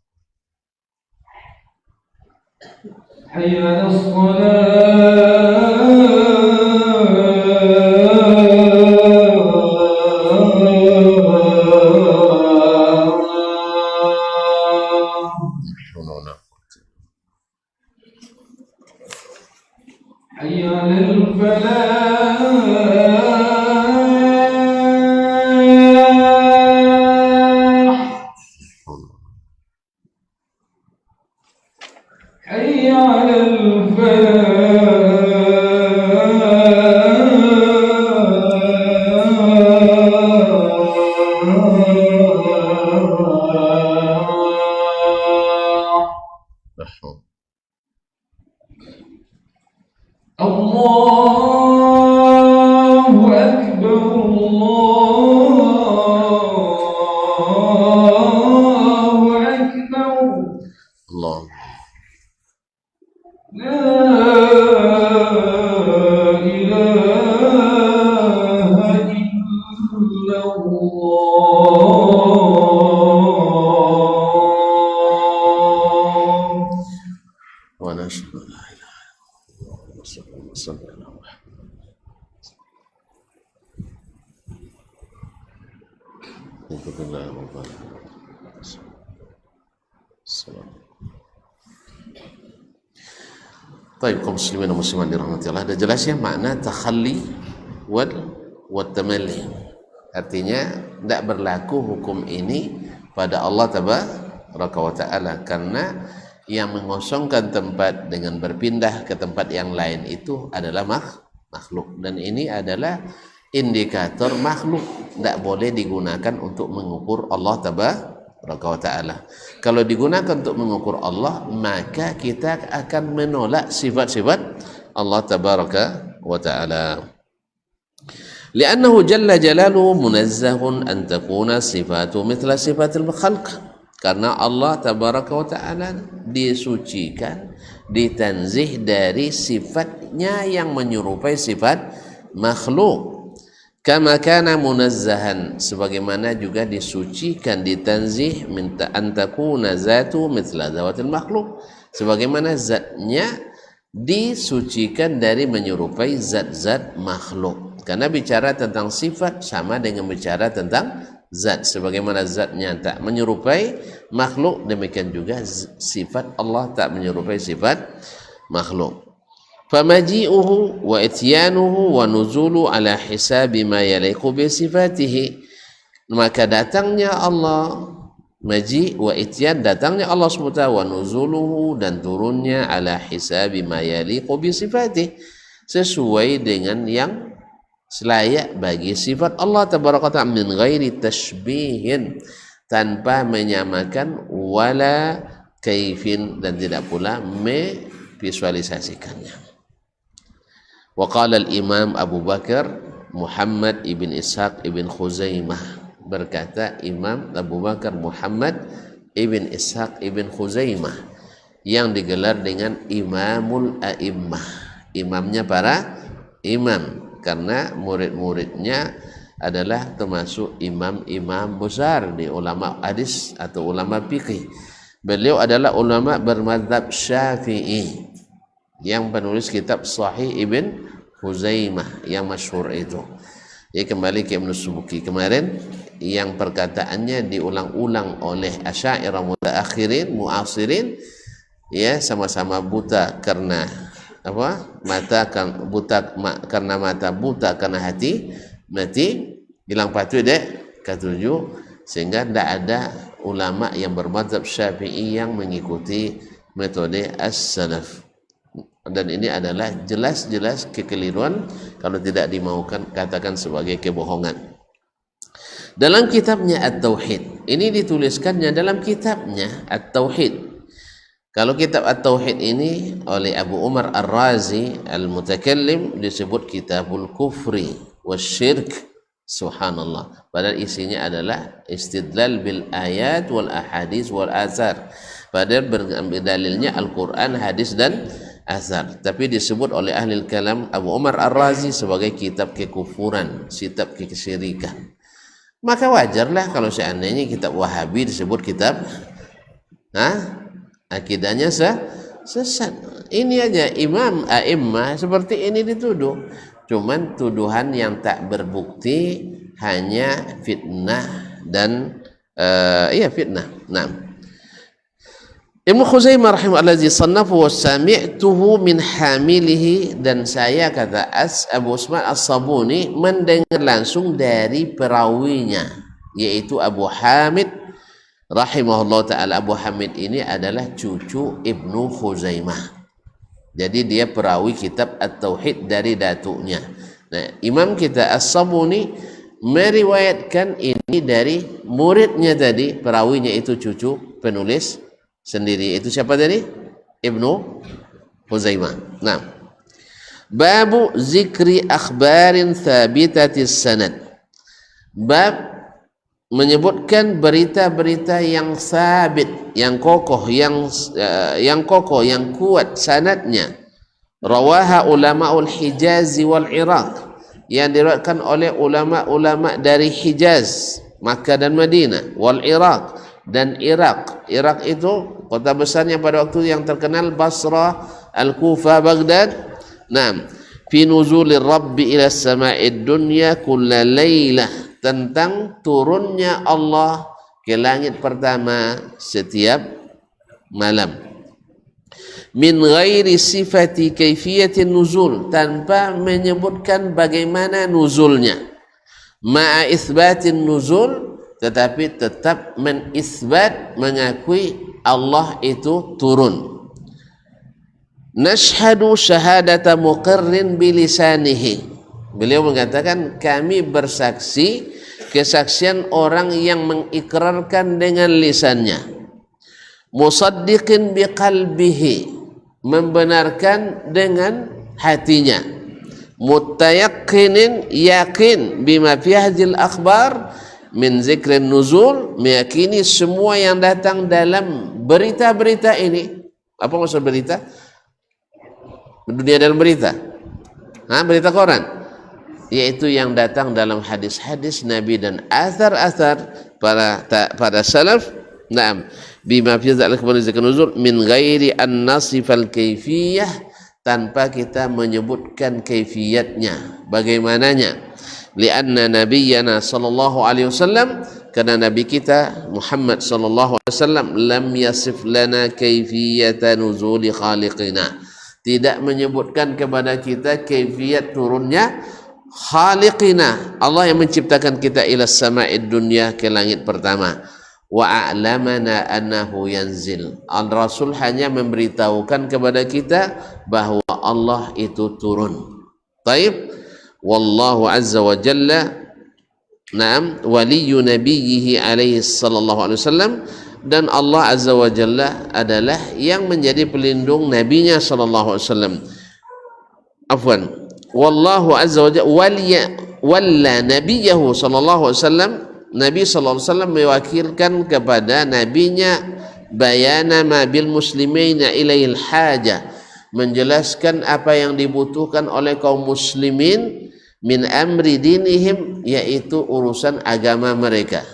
حي على حول ولا قوة حي على الفلاح حي على الفلاح لا حول الله أكبر الله أكبر الله لا إله إلا الله ونشهد أن لا إله إلا الله صلى الله عليه وسلم الحمد لله رب العالمين السلام Baik, kaum muslimin dan muslimat dirahmati Allah. Ada jelas ya makna takhalli wal tamalli. Artinya tidak berlaku hukum ini pada Allah tabaraka wa taala, karena yang mengosongkan tempat dengan berpindah ke tempat yang lain itu adalah makhluk, dan ini adalah indikator makhluk, tidak boleh digunakan untuk mengukur Allah tabaraka wa ta'ala. Kalau digunakan untuk mengukur Allah, maka kita akan menolak sifat-sifat Allah tabaraka wa ta'ala. Li'annahu jalla jalaluhu munazzahun an takuna sifatu mithla sifatil khalq. Karena Allah tabaraka wa ta'ala disucikan, ditanzih dari sifatnya yang menyerupai sifat makhluk. Kama kana munazzahan, sebagaimana juga disucikan, ditanzih minta antakuna zatu mithla zawatil makhluk, sebagaimana zatnya disucikan dari menyerupai zat-zat makhluk. Karena bicara tentang sifat sama dengan bicara tentang zat, sebagaimana zatnya tak menyerupai makhluk, demikian juga sifat Allah tak menyerupai sifat makhluk. Famaji'uhu wa ityanuhu wa nuzulu ala hisabi ma yaliqu bi sifatihi. Maka datangnya Allah, maji' wa ityan, datangnya Allah SWT, wa nuzuluhu, dan turunnya ala hisabi ma yaliqu bi sifatihi, sesuai dengan yang selayak bagi sifat Allah tabaraka ta'ala, min ghairi tashbihin, tanpa menyamakan, wala kaifin, dan tidak pula memvisualisasikannya. Wa qala al-Imam Abu Bakar Muhammad ibn Ishaq ibn Khuzaimah, berkata Imam Abu Bakar Muhammad ibn Ishaq ibn Khuzaimah, yang digelar dengan Imamul A'immah, imamnya para imam, karena murid-muridnya adalah termasuk imam-imam besar di ulama hadis atau ulama fikih. Beliau adalah ulama bermadzhab Syafi'i yang penulis kitab Sahih Ibn Huzaimah yang masyhur itu. Ya, kembali ke Ibnu Subuki kemarin yang perkataannya diulang-ulang oleh Asy'ariyah mutaakhirin muasirin, ya, sama-sama buta karena apa? Mata kan buta karena mata, buta karena hati mati, hilang patuh dek ketujuh, sehingga tidak ada ulama yang bermadzhab Syafi'i yang mengikuti metode as-salaf. Dan ini adalah jelas-jelas kekeliruan kalau tidak dimaukan katakan sebagai kebohongan. Dalam kitabnya At-Tauhid, ini dituliskannya dalam kitabnya At-Tauhid. Kalau kitab At-Tauhid ini oleh Abu Umar Ar-Razi Al-Mutakallim disebut Kitabul Kufri Wasyirk. Subhanallah. Padahal isinya adalah istidlal bil ayat wal ahadis wal athar. Padahal dalilnya Al-Quran, hadis dan athar. Tapi disebut oleh ahli kalam Abu Umar Ar-Razi sebagai kitab kekufuran, kitab kesyirikan. Maka wajarlah kalau seandainya kitab Wahabi disebut kitab akidahnya sesat. Ini aja imam a'immah seperti ini dituduh. Cuman tuduhan yang tak berbukti, hanya fitnah dan fitnah. Nah, Ibnu Khuzaimah rahimahullah sannafu wa sami'tuhu min hamilihi, dan saya kata Abu Usman As-Sabuni mendengar langsung dari perawinya yaitu Abu Hamid rahimahullah ta'ala. Abu Hamid ini adalah cucu Ibnu Khuzaimah. Jadi dia perawi kitab At-Tauhid dari datuknya. Nah, imam kita As-Sabuni meriwayatkan ini dari muridnya tadi, perawinya itu cucu penulis sendiri. Itu siapa tadi? Ibnu Khuzaimah. Nah, babu zikri akhbarin thabitatis sanad. Bab menyebutkan berita-berita yang sabit, yang kokoh, yang kuat sanadnya. Rawaha ulamaul Hijaz wal Iraq, yang diriwayatkan oleh ulama-ulama dari Hijaz, Makkah dan Madinah, wal Iraq dan Irak. Irak itu kota besarnya pada waktu yang terkenal Basra, Al-Kufah, Baghdad. Nah, fi nuzulir rabbi ila sama'id dunya kulla lailah, tentang turunnya Allah ke langit pertama setiap malam. Min ghairi sifati kaifiyatin nuzul, tanpa menyebutkan bagaimana nuzulnya. Ma'a itsbatin nuzul, tetapi tetap menisbat, mengakui Allah itu turun. Nashhadu syahadata muqirrin bilisanihi. Beliau mengatakan kami bersaksi kesaksian orang yang mengikrarkan dengan lisannya. Musaddiqin biqalbihi, membenarkan dengan hatinya. Mutayaqqinin, yakin bima fi hadhil akhbar min zikrin nuzul, meyakini semua yang datang dalam berita-berita ini. Apa maksud berita? Dunia dalam berita. Berita koran. Yaitu yang datang dalam hadis-hadis Nabi dan athar-athar para salaf. Naam, bima fi dzalika nuzul min ghairi an nasifal kaifiyah, tanpa kita menyebutkan kaifiyatnya, bagaimananya. Lianna nabiyyana sallallahu alaihi wasallam, karena nabi kita Muhammad sallallahu alaihi wasallam lam yasif lana kaifiyata nuzuli khaliqina, tidak menyebutkan kepada kita kaifiyat turunnya khaliqina, Allah yang menciptakan kita, ila sama'id dunya, ke langit pertama. Wa a'lamana annahu yanzil, Al-Rasul hanya memberitahukan kepada kita bahwa Allah itu turun. Taib. Wallahu azza wa jalla waliyyu nabiyhi alaihi sallallahu alaihi wasallam, dan Allah azza wa jalla adalah yang menjadi pelindung nabinya sallallahu alaihi wasallam. Afwan. Wallahu azza wa jalla walla nabiyahu sallallahu alaihi wasallam, Nabi sallallahu alaihi wasallam mewakilkan kepada nabinya bayana ma bil muslimina ilail haja, menjelaskan apa yang dibutuhkan oleh kaum muslimin min amri dinihim, yaitu urusan agama mereka.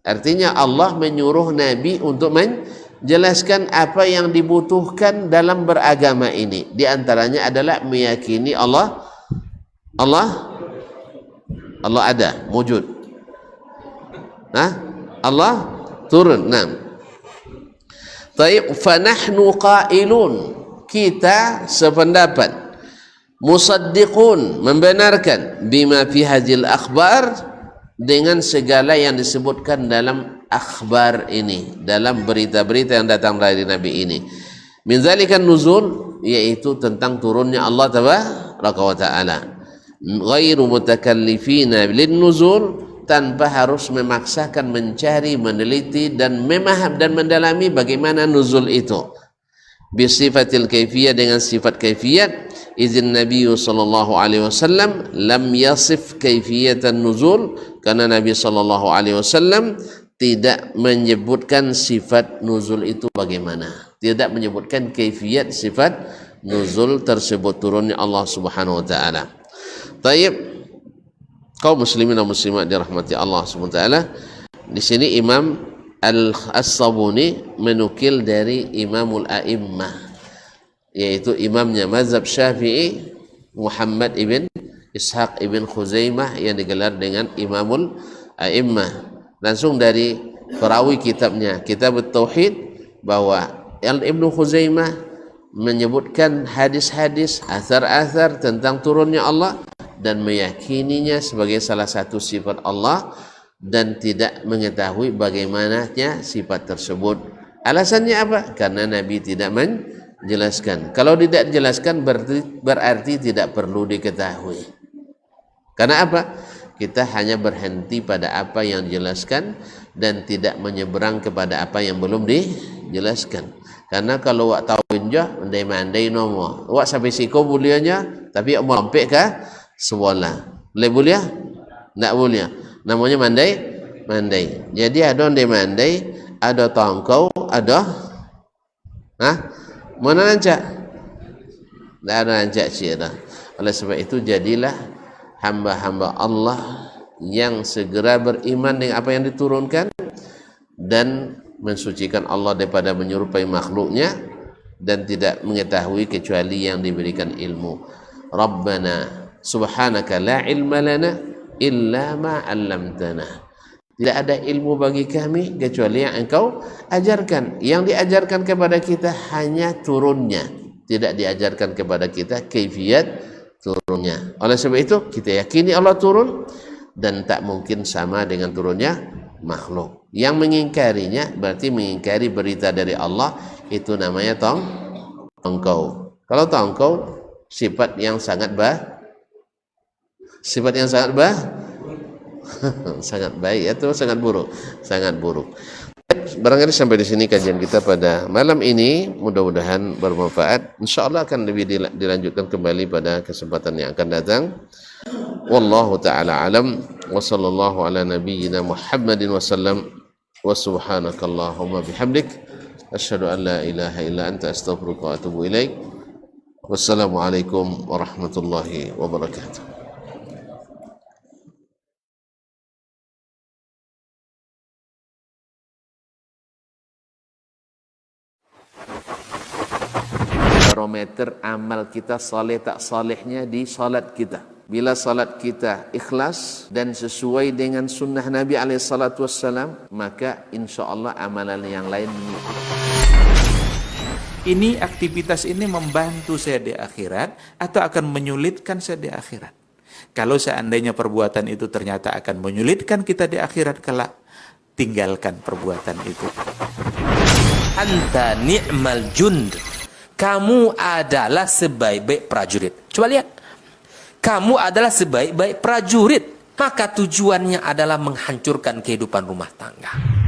Artinya Allah menyuruh Nabi untuk menjelaskan apa yang dibutuhkan dalam beragama ini. Di antaranya adalah meyakini Allah ada, wujud. Allah turun. Taib, fanahnu qailun, kita sependapat, musaddiqun, membenarkan, bima fi hadhil akhbar, dengan segala yang disebutkan dalam akhbar ini, dalam berita-berita yang datang dari Nabi ini. Min zalikan nuzul, yaitu tentang turunnya Allah tabaraka wa ta'ala. Ghairu mutakallifina lin nuzul, tanpa harus memaksakan mencari, meneliti dan memaham dan mendalami bagaimana nuzul itu. Bisifatil kaifiyah, dengan sifat kaifiyat. Izin Nabi sallallahu alaihi wasallam lam yasif kaifiyatan nuzul, karena Nabi sallallahu alaihi wasallam tidak menyebutkan sifat nuzul itu bagaimana, tidak menyebutkan kaifiyat sifat nuzul tersebut, turunnya Allah Subhanahu wa taala. Taib, kaum muslimin dan muslimat dirahmati Allah Subhanahu wa taala. Di sini Imam As-Sabuni menukil dari Imamul A'immah, yaitu imamnya mazhab Syafi'i, Muhammad ibn Ishaq ibn Khuzaimah, yang digelar dengan Imamul A'immah. Langsung dari perawi kitabnya, Kitab Tauhid, bahwa Ibnu Khuzaimah menyebutkan hadis-hadis, athar-athar tentang turunnya Allah dan meyakininya sebagai salah satu sifat Allah, dan tidak mengetahui bagaimananya sifat tersebut. Alasannya apa? Karena Nabi tidak menjelaskan. Kalau tidak dijelaskan berarti tidak perlu diketahui. Karena apa? Kita hanya berhenti pada apa yang dijelaskan dan tidak menyeberang kepada apa yang belum dijelaskan. Karena kalau wak tahu je, mandai-mandai nomo. Wak sampai siko bulianya, tapi mau sampai ke sekolah. Boleh bulia? Tak boleh. Namanya mandai. Jadi ada mandai, ada tongkau, ada mana nancak? Tak ada nancak cira. Oleh sebab itu jadilah hamba-hamba Allah yang segera beriman dengan apa yang diturunkan dan mensucikan Allah daripada menyerupai makhluknya, dan tidak mengetahui kecuali yang diberikan ilmu. Rabbana subhanaka la ilma lana illa ma 'allamtana. Tidak ada ilmu bagi kami kecuali yang engkau ajarkan. Yang diajarkan kepada kita hanya turunnya, tidak diajarkan kepada kita kaifiat turunnya. Oleh sebab itu kita yakini Allah turun, dan tak mungkin sama dengan turunnya makhluk. Yang mengingkarinya berarti mengingkari berita dari Allah, itu namanya tongkau. Kalau tongkau sifat yang sangat sangat baik, atau sangat buruk. Barangkali sampai di sini kajian kita pada malam ini, mudah-mudahan bermanfaat. Insyaallah akan lebih dilanjutkan kembali pada kesempatan yang akan datang. Wallahu taala alam, wa sallallahu ala nabiyyina Muhammadin wa sallam, wa subhanakallahumma bihamdik, asyhadu an la ilaha illa anta, astaghfiruka wa atubu ilaik. Wassalamualaikum warahmatullahi wabarakatuh. Barometer amal kita saleh tak salehnya di salat kita. Bila salat kita ikhlas dan sesuai dengan sunnah Nabi SAW, maka insya Allah amalan yang lain mengikut. Ini aktivitas ini membantu saya di akhirat atau akan menyulitkan saya di akhirat? Kalau seandainya perbuatan itu ternyata akan menyulitkan kita di akhirat kelak, tinggalkan perbuatan itu. Anta ni'mal jund. Kamu adalah sebaik-baik prajurit. Coba lihat. Kamu adalah sebaik-baik prajurit. Maka tujuannya adalah menghancurkan kehidupan rumah tangga.